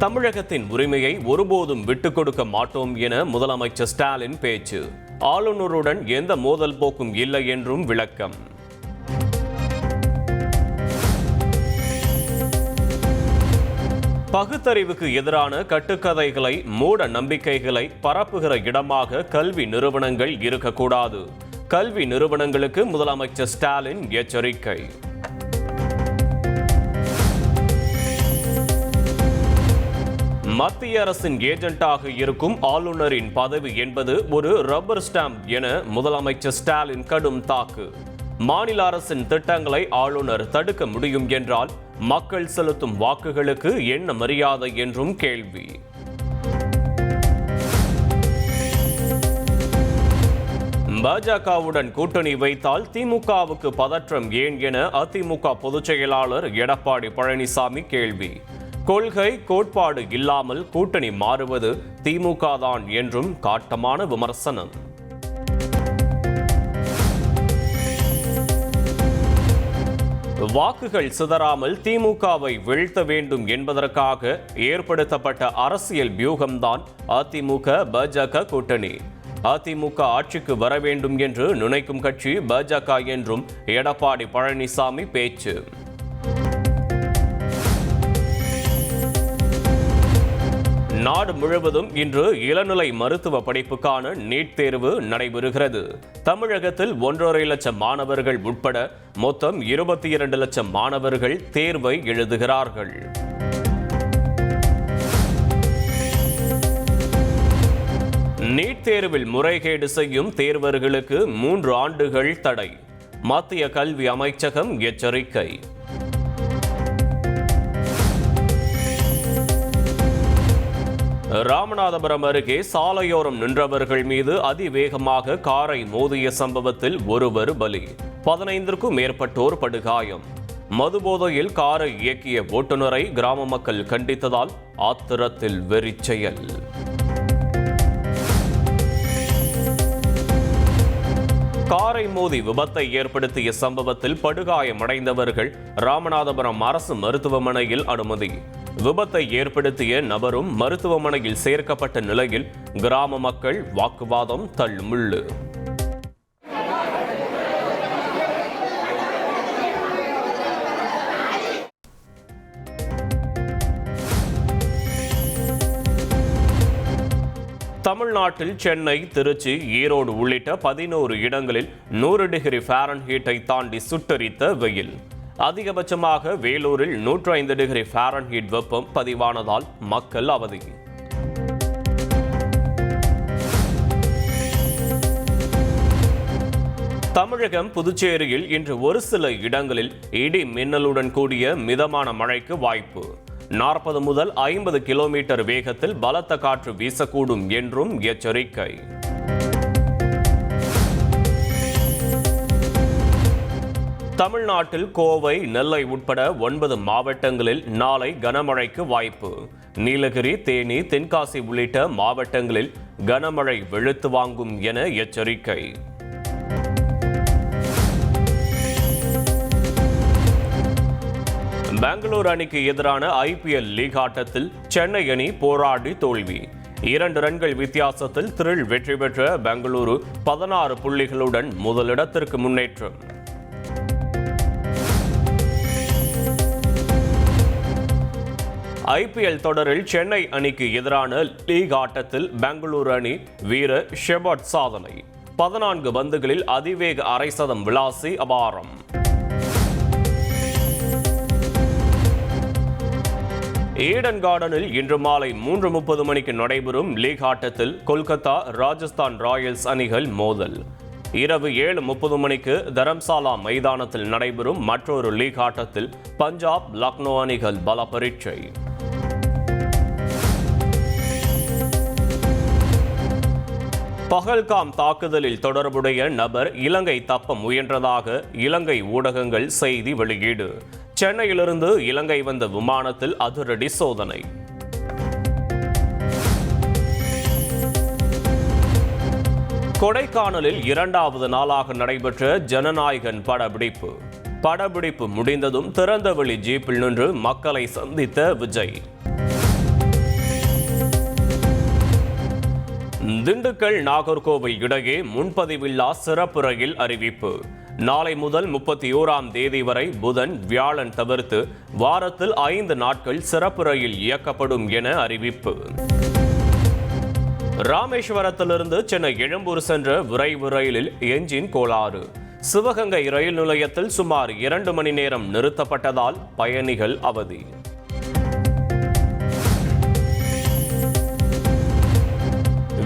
தமிழகத்தின் உரிமையை ஒருபோதும் விட்டுக் கொடுக்க மாட்டோம் என முதலமைச்சர் ஸ்டாலின் பேச்சு. ஆளுநருடன் எந்த மோதல் போக்கும் இல்லை என்றும் விளக்கம். பகுத்தறிவுக்கு எதிரான கட்டுக்கதைகளை, மூட நம்பிக்கைகளை பரப்புகிற இடமாக கல்வி நிறுவனங்கள் இருக்கக்கூடாது. கல்வி நிறுவனங்களுக்கு முதலமைச்சர் ஸ்டாலின் எச்சரிக்கை. மத்திய அரசின் ஏஜென்ட்டாக இருக்கும் ஆளுநரின் பதவி என்பது ஒரு ரப்பர் ஸ்டாம்ப் என முதலமைச்சர் ஸ்டாலின் கடும் தாக்கு. மாநில அரசின் திட்டங்களை ஆளுநர் தடுக்க முடியும் என்றால் மக்கள் செலுத்தும் வாக்குகளுக்கு என்ன மரியாதை என்றும் கேள்வி. பாஜகவுடன் கூட்டணி வைத்தால் திமுகவுக்கு பதற்றம் ஏன் என அதிமுக பொதுச் செயலாளர் எடப்பாடி பழனிசாமி கேள்வி. கொள்கை கோட்பாடு இல்லாமல் கூட்டணி மாறுவது திமுக தான் என்றும் காட்டமான விமர்சனம். வாக்குகள் சிதறாமல் திமுகவை வீழ்த்த வேண்டும் என்பதற்காக ஏற்படுத்தப்பட்ட அரசியல் வியூகம்தான் அதிமுக பாஜக கூட்டணி. அதிமுக ஆட்சிக்கு வர வேண்டும் என்று நினைக்கும் கட்சி பாஜக என்றும் எடப்பாடி பழனிசாமி பேச்சு. நாடு முழுவதும் இன்று இளநிலை மருத்துவ படிப்புக்கான நீட் தேர்வு நடைபெறுகிறது. தமிழகத்தில் 1.5 லட்சம் மாணவர்கள் உட்பட மொத்தம் 22 லட்சம் மாணவர்கள் தேர்வை எழுதுகிறார்கள். நீட் தேர்வில் முறைகேடு செய்யும் தேர்வர்களுக்கு 3 ஆண்டுகள் தடை. மத்திய கல்வி அமைச்சகம் எச்சரிக்கை. ராமநாதபுரம் அருகே சாலையோரம் நின்றவர்கள் மீது அதிவேகமாக காரை மோதிய சம்பவத்தில் ஒருவர் பலி, 15க்கும் மேற்பட்டோர் படுகாயம். மதுபோதையில் காரை இயக்கிய ஓட்டுநரை கிராம மக்கள் கண்டித்ததால் ஆத்திரத்தில் வெறிச்செயல். காரை மோதி விபத்தை ஏற்படுத்திய சம்பவத்தில் படுகாயமடைந்தவர்கள் ராமநாதபுரம் அரசு மருத்துவமனையில் அனுமதி. விபத்தை ஏற்படுத்திய நபரும் மருத்துவமனையில் சேர்க்கப்பட்ட நிலையில் கிராம மக்கள் வாக்குவாதம் தள்ளுமுள்ளு. தமிழ்நாட்டில் சென்னை, திருச்சி, ஈரோடு உள்ளிட்ட 11 இடங்களில் 100 டிகிரி ஃபாரன்ஹீட்டை தாண்டி சுட்டெரித்த வெயில். அதிகபட்சமாக வேலூரில் 105 டிகிரி ஃபாரன்ஹீட் வெப்பம் பதிவானதால் மக்கள் அவதி. தமிழகம், புதுச்சேரியில் இன்று ஒரு சில இடங்களில் இடி மின்னலுடன் கூடிய மிதமான மழைக்கு வாய்ப்பு. 40 முதல் 50 கிலோமீட்டர் வேகத்தில் பலத்த காற்று வீசக்கூடும் என்றும் எச்சரிக்கை. தமிழ்நாட்டில் கோவை, நெல்லை உட்பட 9 மாவட்டங்களில் நாளை கனமழைக்கு வாய்ப்பு. நீலகிரி, தேனி, தென்காசி உள்ளிட்ட மாவட்டங்களில் கனமழை வெளுத்து வாங்கும் என எச்சரிக்கை. பெங்களூரு அணிக்கு எதிரான ஐபிஎல் லீக் ஆட்டத்தில் சென்னை அணி போராடி தோல்வி. 2 ரன்கள் வித்தியாசத்தில் த்ரில் வெற்றி பெற்ற பெங்களூரு 16 புள்ளிகளுடன் முதலிடத்திற்கு முன்னேற்றம். ஐபிஎல் தொடரில் சென்னை அணிக்கு எதிரான லீக் ஆட்டத்தில் பெங்களூரு அணி வீரர் ஷெபாட் சாதனை. 14 பந்துகளில் அதிவேக அரை சதம் விளாசி அபாரம். ஈடன் கார்டனில் இன்று மாலை 3:30 மணிக்கு நடைபெறும் லீக் ஆட்டத்தில் கொல்கத்தா, ராஜஸ்தான் ராயல்ஸ் அணிகள் மோதல். இரவு 7:30 மணிக்கு தரம்சாலா மைதானத்தில் நடைபெறும் மற்றொரு லீக் ஆட்டத்தில் பஞ்சாப், லக்னோ அணிகள் பல பரீட்சை. பகல்காம் தாக்குதலில் தொடர்புடைய நபர் இலங்கை தப்ப முயன்றதாக இலங்கை ஊடகங்கள் செய்தி வெளியீடு. சென்னையிலிருந்து இலங்கை வந்த விமானத்தில் அதிரடி சோதனை. கொடைக்கானலில் 2வது நாளாக நடைபெற்ற ஜனநாயகன் படப்பிடிப்பு முடிந்ததும் திறந்தவெளி ஜீப்பில் நின்று மக்களை சந்தித்த விஜய். திண்டுக்கல் நாகர்கோவில் இடையே முன்பதிவில்லா சிறப்பு ரயில் அறிவிப்பு. நாளை முதல் 31ஆம் தேதி வரை புதன் வியாழன் தவிர்த்து வாரத்தில் 5 நாட்கள் சிறப்பு ரயில் இயக்கப்படும் என அறிவிப்பு. ராமேஸ்வரத்திலிருந்து சென்னை எழும்பூர் சென்ற விரைவு ரயிலில் என்ஜின் கோளாறு. சிவகங்கை ரயில் நிலையத்தில் சுமார் 2 மணி நேரம் நிறுத்தப்பட்டதால் பயணிகள் அவதி.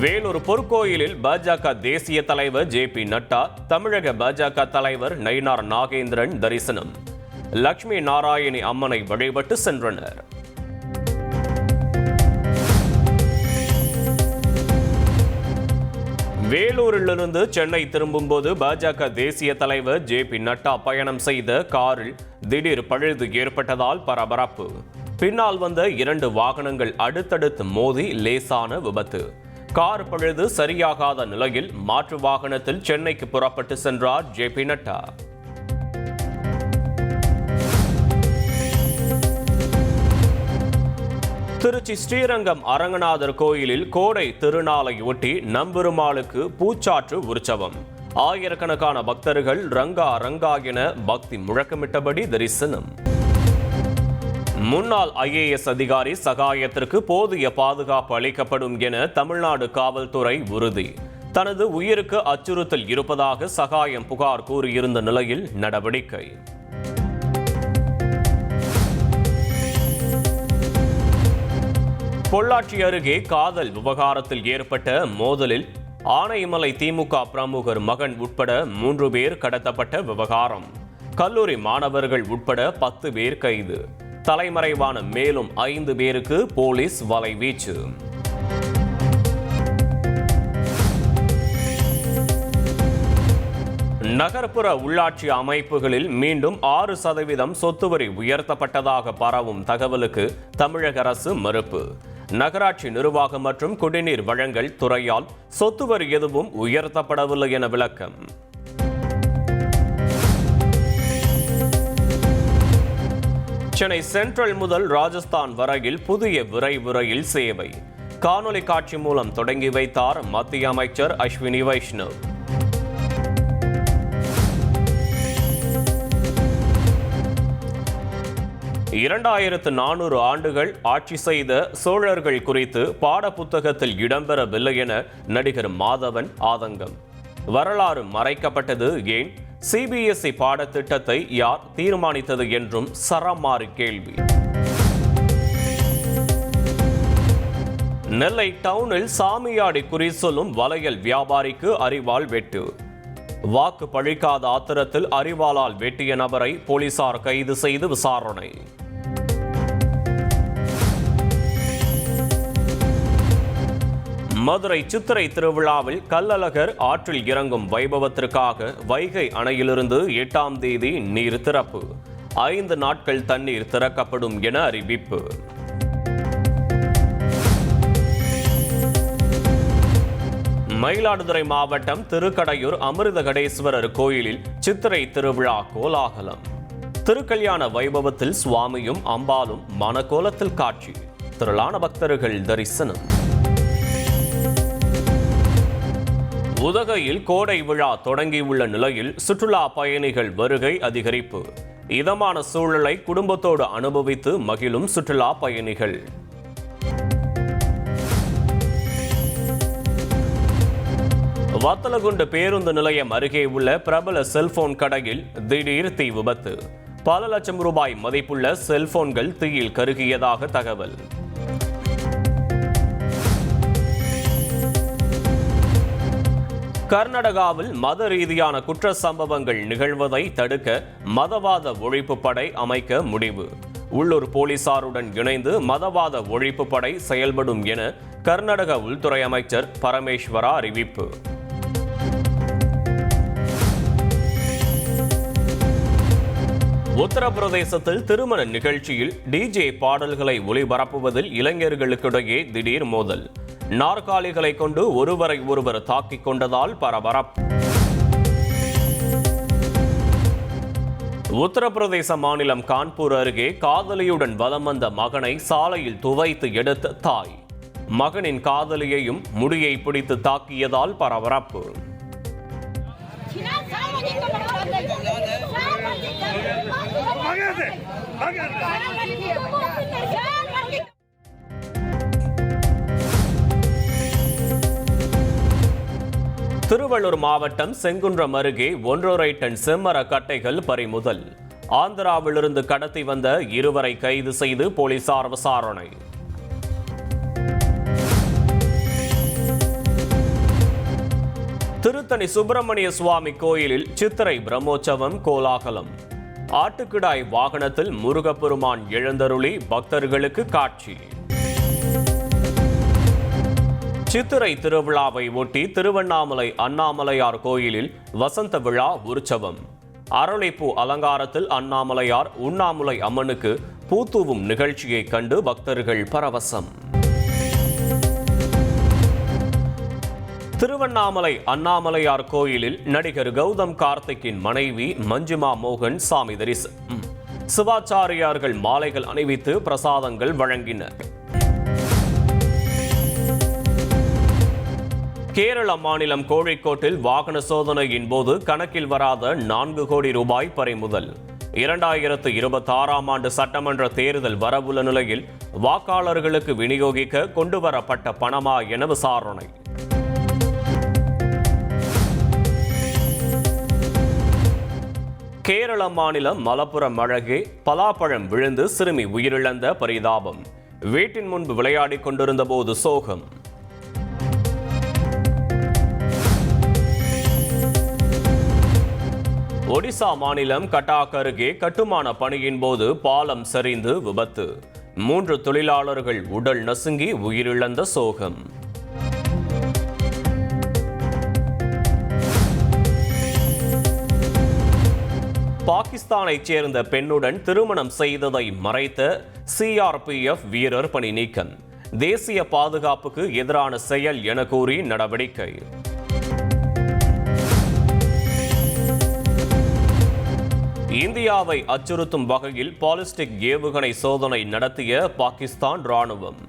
வேலூர் பொற்கோயிலில் பாஜக தேசிய தலைவர் ஜே.பி. நட்டா, தமிழக பாஜக தலைவர் நயினார் நாகேந்திரன் தரிசனம். லட்சுமி நாராயணி அம்மனை வழிபட்டு சென்றனர். வேலூரிலிருந்து சென்னை திரும்பும்போது பாஜக தேசிய தலைவர் ஜே.பி. நட்டா பயணம் செய்த காரில் திடீர் பழுது ஏற்பட்டதால் பரபரப்பு. பின்னால் வந்த 2 வாகனங்கள் அடுத்தடுத்து மோதி லேசான விபத்து. கார் பழுது சரியாகாத நிலையில் மாற்று வாகனத்தில் சென்னைக்கு புறப்பட்டு சென்றார் ஜே.பி. நட்டா. திருச்சி ஸ்ரீரங்கம் அரங்கநாதர் கோயிலில் கோடை திருநாளையொட்டி நம்பெருமாளுக்கு பூச்சாற்று உற்சவம். ஆயிரக்கணக்கான பக்தர்கள் ரங்கா ரங்கா என பக்தி முழக்கமிட்டபடி தரிசனம். முன்னாள் IAS அதிகாரி சகாயத்திற்கு போதிய பாதுகாப்பு அளிக்கப்படும் என தமிழ்நாடு காவல்துறை உறுதி. தனது உயிருக்கு அச்சுறுத்தல் இருப்பதாக சகாயம் புகார் கூறியிருந்த நிலையில் நடவடிக்கை. பொள்ளாச்சி அருகே காதல் விவகாரத்தில் ஏற்பட்ட மோதலில் ஆனைமலை திமுக பிரமுகர் மகன் உட்பட 3 பேர் கடத்தப்பட்ட விவகாரம். கல்லூரி மாணவர்கள் உட்பட 10 பேர் கைது. தலைமறைவான மேலும் 5 பேருக்கு போலீஸ் வலைவீச்சு. நகர்ப்புற உள்ளாட்சி அமைப்புகளில் மீண்டும் 6% சொத்து வரி உயர்த்தப்பட்டதாக பரவும் தகவலுக்கு தமிழக அரசு மறுப்பு. நகராட்சி நிர்வாகம் மற்றும் குடிநீர் வழங்கல் துறையால் சொத்து வரி எதுவும் உயர்த்தப்படவில்லை என விளக்கம். சென்னை சென்ட்ரல் முதல் ராஜஸ்தான் வரையில் புதிய விரைவு ரயில் சேவை. காணொலி காட்சி மூலம் தொடங்கி வைத்தார் மத்திய அமைச்சர் அஸ்வினி வைஷ்ணவ். இரண்டாயிரத்து 400 ஆண்டுகள் ஆட்சி செய்த சோழர்கள் குறித்து பாடப்புத்தகத்தில் இடம்பெறவில்லை என நடிகர் மாதவன் ஆதங்கம். வரலாறு மறைக்கப்பட்டது ஏன்? CBSE பாடத்திட்டத்தை யார் தீர்மானித்தது என்றும் சரமாரி கேள்வி. நெல்லை டவுனில் சாமியாடி குறி சொல்லும் வளையல் வியாபாரிக்கு அரிவாள் வெட்டு. வாக்கு பழிக்காத ஆத்திரத்தில் அரிவாளால் வெட்டிய நபரை போலீசார் கைது செய்து விசாரணை. மதுரை சித்திரை திருவிழாவில் கள்ளழகர் ஆற்றில் இறங்கும் வைபவத்திற்காக வைகை அணையிலிருந்து 8ஆம் தேதி நீர் திறப்பு. 5 நாட்கள் தண்ணீர் திறக்கப்படும் என அறிவிப்பு. மயிலாடுதுறை மாவட்டம் திருக்கடையூர் அமிர்தகடேஸ்வரர் கோயிலில் சித்திரை திருவிழா கோலாகலம். திருக்கல்யாண வைபவத்தில் சுவாமியும் அம்பாலும் மணக்கோலத்தில் காட்சி. திரளான பக்தர்கள் தரிசனம். உதகையில் கோடை விழா தொடங்கியுள்ள நிலையில் சுற்றுலா பயணிகள் வருகை அதிகரிப்பு. இதமான சூழலை குடும்பத்தோடு அனுபவித்து மகிழும் சுற்றுலா பயணிகள். வத்தலகுண்டு பேருந்து நிலையம் அருகே உள்ள பிரபல செல்போன் கடையில் திடீர் தீ விபத்து. பல லட்சம் ரூபாய் மதிப்புள்ள செல்போன்கள் தீயில் கருகியதாக தகவல். கர்நாடகாவில் மத ரீதியான குற்ற சம்பவங்கள் நிகழ்வதை தடுக்க மதவாத ஒழிப்பு படை அமைக்க முடிவு. உள்ளூர் போலீசாருடன் இணைந்து மதவாத ஒழிப்பு படை செயல்படும் என கர்நாடக உள்துறை அமைச்சர் பரமேஸ்வரா அறிவிப்பு. உத்தரப்பிரதேசத்தில் திருமண நிகழ்ச்சியில் டிஜே பாடல்களை ஒளிபரப்புவதில் இளைஞர்களுக்கிடையே திடீர் மோதல். நாற்காலிகளை கொண்டு ஒருவரை ஒருவர் தாக்கிக் கொண்டதால் பரபரப்பு. உத்தரப்பிரதேச மாநிலம் கான்பூர் அருகே காதலியுடன் வலம் வந்த மகனை சாலையில் துவைத்து எடுத்த தாய். மகனின் காதலியையும் முடியை பிடித்து தாக்கியதால் பரபரப்பு. திருவள்ளூர் மாவட்டம் செங்குன்றம் அருகே 1.5 டன் செம்மர கட்டைகள் பறிமுதல். ஆந்திராவிலிருந்து கடத்தி வந்த 2 கைது செய்து போலீசார் விசாரணை. திருத்தணி சுப்பிரமணிய சுவாமி கோயிலில் சித்திரை பிரம்மோற்சவம் கோலாகலம். ஆட்டுக்கிடாய் வாகனத்தில் முருகப்பெருமான் எழுந்தருளி பக்தர்களுக்கு காட்சி. சித்திரை திருவிழாவை ஒட்டி திருவண்ணாமலை அண்ணாமலையார் கோயிலில் வசந்த விழா உற்சவம். அரளிப்பூ அலங்காரத்தில் அண்ணாமலையார் உண்ணாமுலை அம்மனுக்கு பூத்தூவும் நிகழ்ச்சியை கண்டு பக்தர்கள் பரவசம். திருவண்ணாமலை அண்ணாமலையார் கோயிலில் நடிகர் கௌதம் கார்த்திக்கின் மனைவி மஞ்சுமா மோகன் சாமி தரிசனம். சிவாச்சாரியார்கள் மாலைகள் அணிவித்து பிரசாதங்கள் வழங்கினர். கேரள மாநிலம் கோழிக்கோட்டில் வாகன சோதனையின் போது கணக்கில் வராத 4 கோடி ரூபாய் பறிமுதல். 2026ஆம் ஆண்டு சட்டமன்ற தேர்தல் வரவுள்ள நிலையில் வாக்காளர்களுக்கு விநியோகிக்க கொண்டுவரப்பட்ட பணமா என விசாரணை. கேரள மாநிலம் மலப்புரம் அழகே பலாப்பழம் விழுந்து சிறுமி உயிரிழந்த பரிதாபம். வீட்டின் முன்பு விளையாடிக் கொண்டிருந்த போது சோகம். ஒடிசா மாநிலம் கட்டாக் அருகே கட்டுமான பணியின் போது பாலம் சரிந்து விபத்து. 3 தொழிலாளர்கள் உடல் நசுங்கி உயிரிழந்த சோகம். பாகிஸ்தானைச் சேர்ந்த பெண்ணுடன் திருமணம் செய்ததை மறைத்த CRPF வீரர் பணி நீக்கம். தேசிய பாதுகாப்புக்கு எதிரான செயல் என கூறி நடவடிக்கை. இந்தியாவை அச்சுறுத்தும் வகையில் பாலிஸ்டிக் ஏவுகணை சோதனை நடத்திய பாகிஸ்தான் ராணுவம்.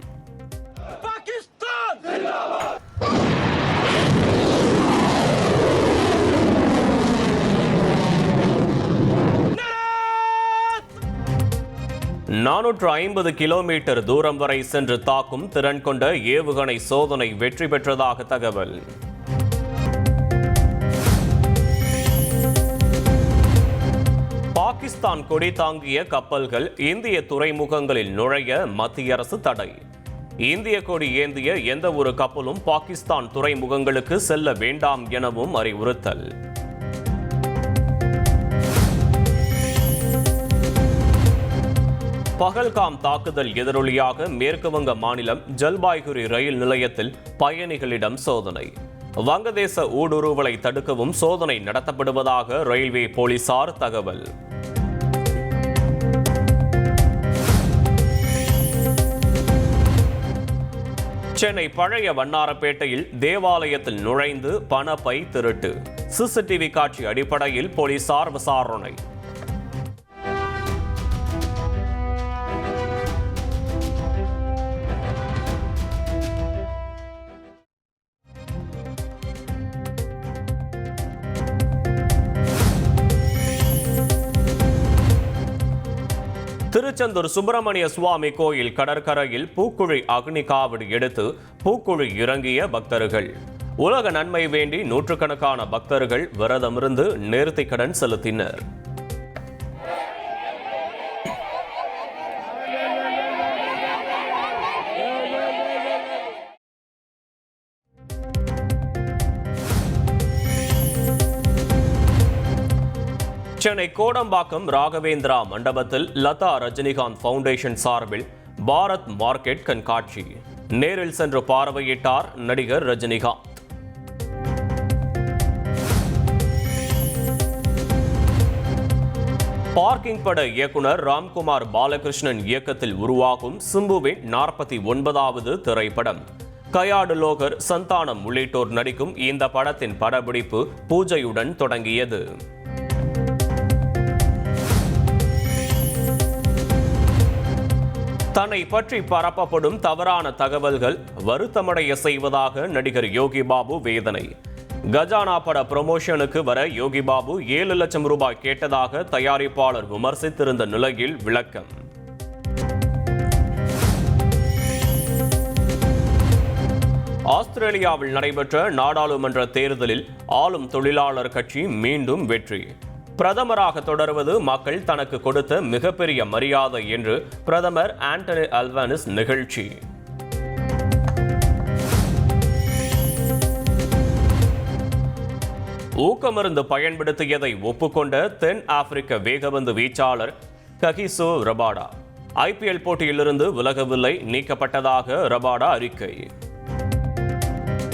நானூற்று 50 கிலோமீட்டர் தூரம் வரை சென்று தாக்கும் திறன் கொண்ட ஏவுகணை சோதனை வெற்றி பெற்றதாக தகவல். பாகிஸ்தான் கொடி தாங்கிய கப்பல்கள் இந்திய துறைமுகங்களில் நுழைய மத்திய அரசு தடை. இந்திய கொடி ஏந்திய எந்த ஒரு கப்பலும் பாகிஸ்தான் துறைமுகங்களுக்கு செல்ல வேண்டாம் எனவும் அறிவுறுத்தல். பகல்காம் தாக்குதல் எதிரொலியாக மேற்கு வங்க மாநிலம் ஜல்பாய்குரி ரயில் நிலையத்தில் பயணிகளிடம் சோதனை. வங்கதேச ஊடுருவலை தடுக்கவும் சோதனை நடத்தப்படுவதாக ரயில்வே போலீசார் தகவல். சென்னை பழைய வண்ணாரப்பேட்டையில் தேவாலயத்தில் நுழைந்து பணப்பை திருட்டு. CCTV காட்சி அடிப்படையில் போலீசார் விசாரணை. திருச்செந்தூர் சுப்பிரமணிய சுவாமி கோயில் கடற்கரையில் பூக்குழி அக்னி காவடி எடுத்து பூக்குழி இறங்கிய பக்தர்கள். உலக நன்மை வேண்டி நூற்றுக்கணக்கான பக்தர்கள் விரதமிருந்து நேர்த்திக்கடன் செலுத்தினர். சென்னை கோடம்பாக்கம் ராகவேந்திரா மண்டபத்தில் லதா ரஜினிகாந்த் ஃபவுண்டேஷன் சார்பில் பாரத் மார்க்கெட் கண்காட்சி. நேரில் சென்று பார்வையிட்டார் நடிகர் ரஜினிகாந்த். பார்க்கிங் பட இயக்குனர் ராம்குமார் பாலகிருஷ்ணன் இயக்கத்தில் உருவாகும் சிம்புவின் 49வது திரைப்படம். கயாடு லோகர், சந்தானம் உள்ளிட்டோர் நடிக்கும் இந்த படத்தின் படப்பிடிப்பு பூஜையுடன் தொடங்கியது. தன்னை பற்றி பரப்பப்படும் தவறான தகவல்கள் வருத்தமடைய செய்வதாக நடிகர் யோகி பாபு வேதனை. கஜானா பட ப்ரமோஷனுக்கு வர யோகி பாபு 7 லட்சம் ரூபாய் கேட்டதாக தயாரிப்பாளர் விமர்சித்திருந்த நிலையில் விளக்கம். ஆஸ்திரேலியாவில் நடைபெற்ற நாடாளுமன்ற தேர்தலில் ஆளும் தொழிலாளர் கட்சி மீண்டும் வெற்றி. பிரதமராக தொடர்வது மக்கள் தனக்கு கொடுத்த மிகப்பெரிய மரியாதை என்று பிரதமர் ஆண்டனி அல்பனீஸ் நிகழ்ச்சி. ஊக்கமருந்து பயன்படுத்தியதை ஒப்புக்கொண்ட தென் ஆப்பிரிக்க வேகப்பந்து வீச்சாளர் ககிசோ ரபாடா IPL போட்டியிலிருந்து விலகவில்லை, நீக்கப்பட்டதாக ரபாடா அறிக்கை.